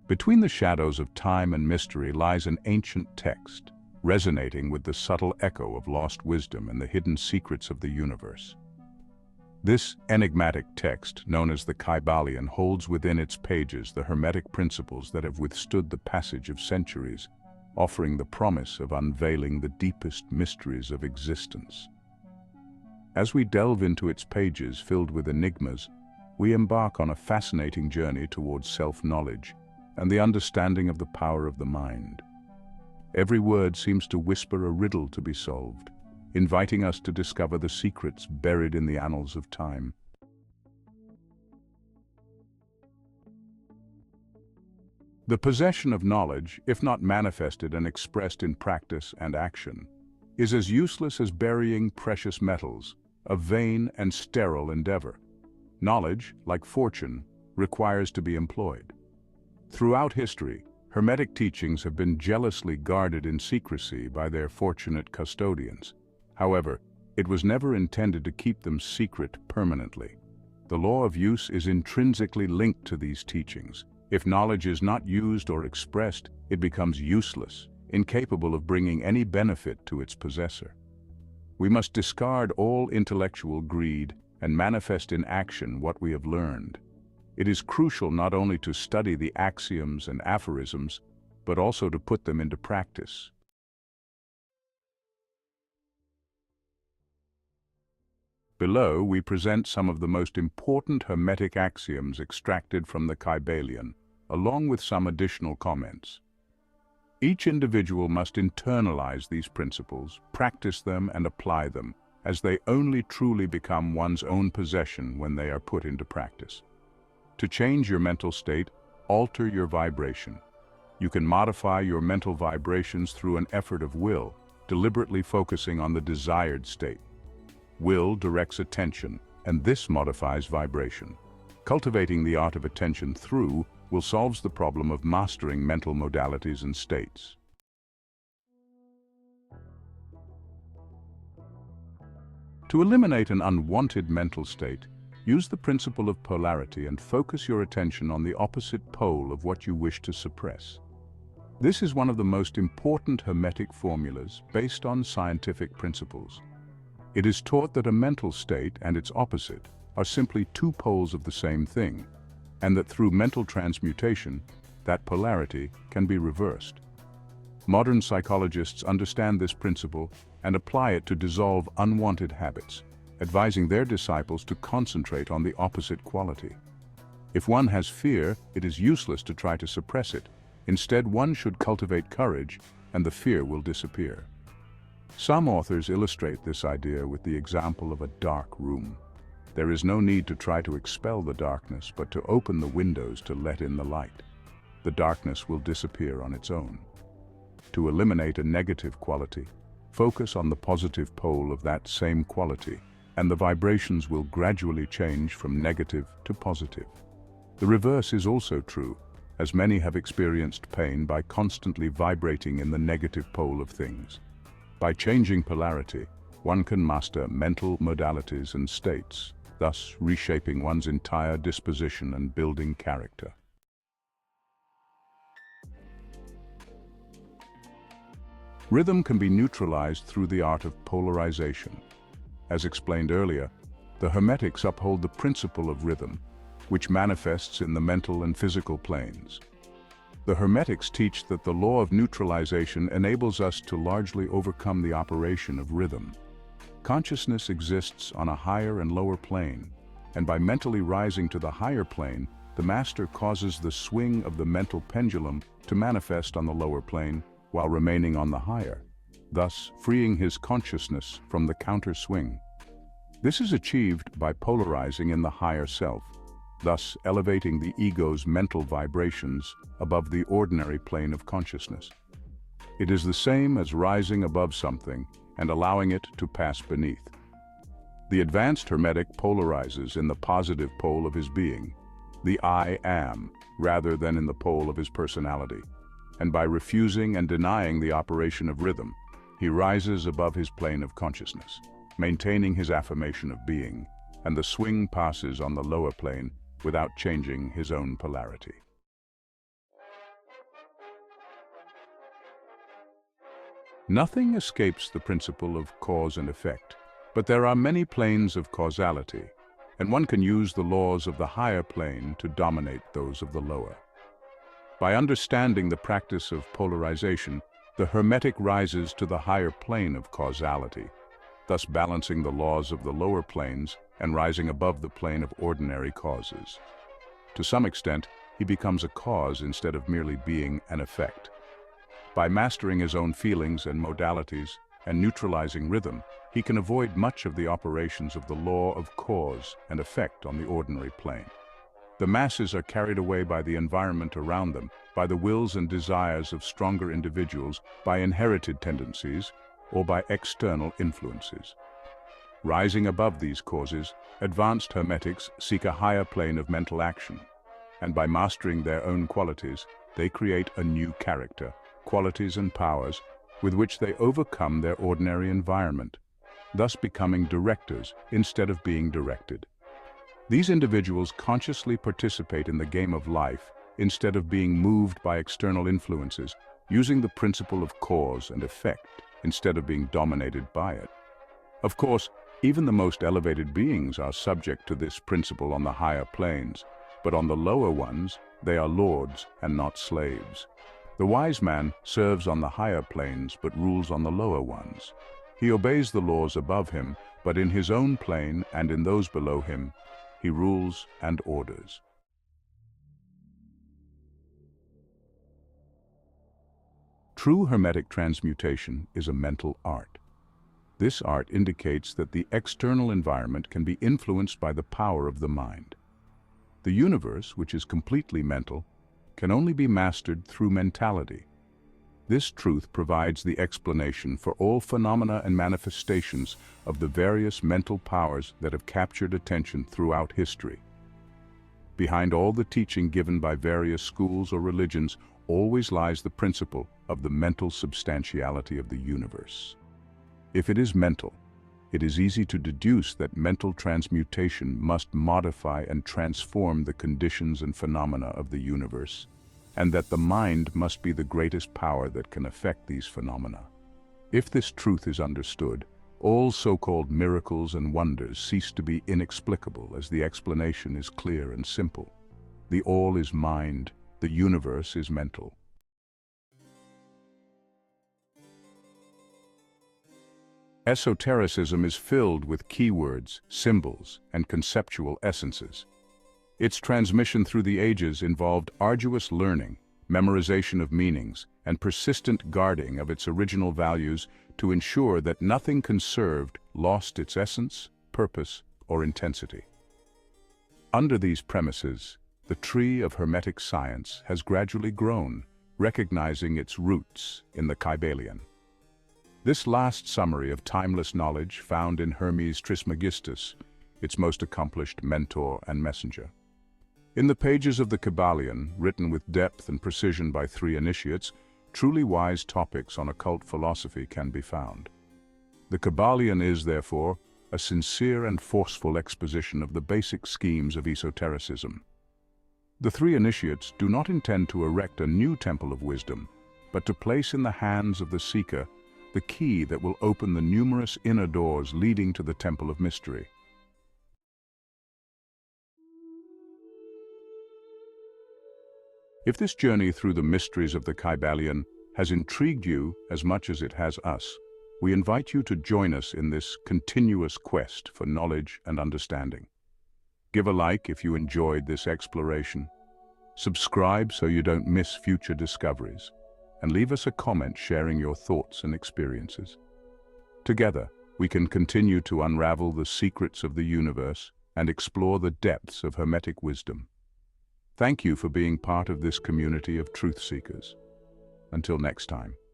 Between the shadows of time and mystery lies an ancient text, resonating with the subtle echo of lost wisdom and the hidden secrets of the universe. This enigmatic text, known as the Kybalion, holds within its pages the Hermetic principles that have withstood the passage of centuries, offering the promise of unveiling the deepest mysteries of existence. As we delve into its pages filled with enigmas, we embark on a fascinating journey towards self-knowledge and the understanding of the power of the mind. Every word seems to whisper a riddle to be solved, inviting us to discover the secrets buried in the annals of time. The possession of knowledge, if not manifested and expressed in practice and action, is as useless as burying precious metals, a vain and sterile endeavor. Knowledge, like fortune, requires to be employed. Throughout history, Hermetic teachings have been jealously guarded in secrecy by their fortunate custodians. However, it was never intended to keep them secret permanently. The law of use is intrinsically linked to these teachings. If knowledge is not used or expressed, it becomes useless, incapable of bringing any benefit to its possessor. We must discard all intellectual greed and manifest in action what we have learned. It is crucial not only to study the axioms and aphorisms, but also to put them into practice. Below, we present some of the most important Hermetic axioms extracted from the Kybalion, along with some additional comments. Each individual must internalize these principles, practice them, and apply them, as they only truly become one's own possession when they are put into practice. To change your mental state, alter your vibration. You can modify your mental vibrations through an effort of will, deliberately focusing on the desired state. Will directs attention, and this modifies vibration. Cultivating the art of attention through will solve the problem of mastering mental modalities and states. To eliminate an unwanted mental state, use the principle of polarity and focus your attention on the opposite pole of what you wish to suppress. This is one of the most important Hermetic formulas based on scientific principles. It is taught that a mental state and its opposite are simply two poles of the same thing, and that through mental transmutation, that polarity can be reversed. Modern psychologists understand this principle and apply it to dissolve unwanted habits, advising their disciples to concentrate on the opposite quality. If one has fear, it is useless to try to suppress it. Instead, one should cultivate courage, and the fear will disappear. Some authors illustrate this idea with the example of a dark room. There is no need to try to expel the darkness, but to open the windows to let in the light. The darkness will disappear on its own. To eliminate a negative quality, focus on the positive pole of that same quality, and the vibrations will gradually change from negative to positive. The reverse is also true, as many have experienced pain by constantly vibrating in the negative pole of things. By changing polarity, one can master mental modalities and states, thus reshaping one's entire disposition and building character. Rhythm can be neutralized through the art of polarization. As explained earlier, the Hermetics uphold the principle of rhythm, which manifests in the mental and physical planes. The Hermetics teach that the law of neutralization enables us to largely overcome the operation of rhythm. Consciousness exists on a higher and lower plane, and by mentally rising to the higher plane, the master causes the swing of the mental pendulum to manifest on the lower plane while remaining on the higher, thus freeing his consciousness from the counter-swing. This is achieved by polarizing in the higher self, thus elevating the ego's mental vibrations above the ordinary plane of consciousness. It is the same as rising above something and allowing it to pass beneath. The advanced Hermetic polarizes in the positive pole of his being, the I am, rather than in the pole of his personality. And by refusing and denying the operation of rhythm, he rises above his plane of consciousness, maintaining his affirmation of being, and the swing passes on the lower plane without changing his own polarity. Nothing escapes the principle of cause and effect, but there are many planes of causality, and one can use the laws of the higher plane to dominate those of the lower. By understanding the practice of polarization, the Hermetic rises to the higher plane of causality, thus balancing the laws of the lower planes and rising above the plane of ordinary causes. To some extent, he becomes a cause instead of merely being an effect. By mastering his own feelings and modalities and neutralizing rhythm, he can avoid much of the operations of the law of cause and effect on the ordinary plane. The masses are carried away by the environment around them, by the wills and desires of stronger individuals, by inherited tendencies, or by external influences. Rising above these causes, advanced Hermetics seek a higher plane of mental action, and by mastering their own qualities, they create a new character, qualities and powers with which they overcome their ordinary environment, thus becoming directors instead of being directed. These individuals consciously participate in the game of life instead of being moved by external influences, using the principle of cause and effect instead of being dominated by it. Of course, even the most elevated beings are subject to this principle on the higher planes, but on the lower ones, they are lords and not slaves. The wise man serves on the higher planes but rules on the lower ones. He obeys the laws above him, but in his own plane and in those below him, he rules and orders. True Hermetic transmutation is a mental art. This art indicates that the external environment can be influenced by the power of the mind. The universe, which is completely mental, can only be mastered through mentality. This truth provides the explanation for all phenomena and manifestations of the various mental powers that have captured attention throughout history. Behind all the teaching given by various schools or religions always lies the principle of the mental substantiality of the universe. If it is mental, it is easy to deduce that mental transmutation must modify and transform the conditions and phenomena of the universe, and that the mind must be the greatest power that can affect these phenomena. If this truth is understood, all so-called miracles and wonders cease to be inexplicable as the explanation is clear and simple. The all is mind, the universe is mental. Esotericism is filled with keywords, symbols, and conceptual essences. Its transmission through the ages involved arduous learning, memorization of meanings, and persistent guarding of its original values to ensure that nothing conserved lost its essence, purpose, or intensity. Under these premises, the tree of Hermetic science has gradually grown, recognizing its roots in the Kybalion. This last summary of timeless knowledge found in Hermes Trismegistus, its most accomplished mentor and messenger. In the pages of the Kybalion, written with depth and precision by 3 initiates, truly wise topics on occult philosophy can be found. The Kybalion is, therefore, a sincere and forceful exposition of the basic schemes of esotericism. The 3 initiates do not intend to erect a new temple of wisdom, but to place in the hands of the seeker the key that will open the numerous inner doors leading to the Temple of Mystery. If this journey through the mysteries of the Kybalion has intrigued you as much as it has us, we invite you to join us in this continuous quest for knowledge and understanding. Give a like if you enjoyed this exploration. Subscribe so you don't miss future discoveries, and leave us a comment sharing your thoughts and experiences. Together, we can continue to unravel the secrets of the universe and explore the depths of Hermetic wisdom. Thank you for being part of this community of truth seekers. Until next time.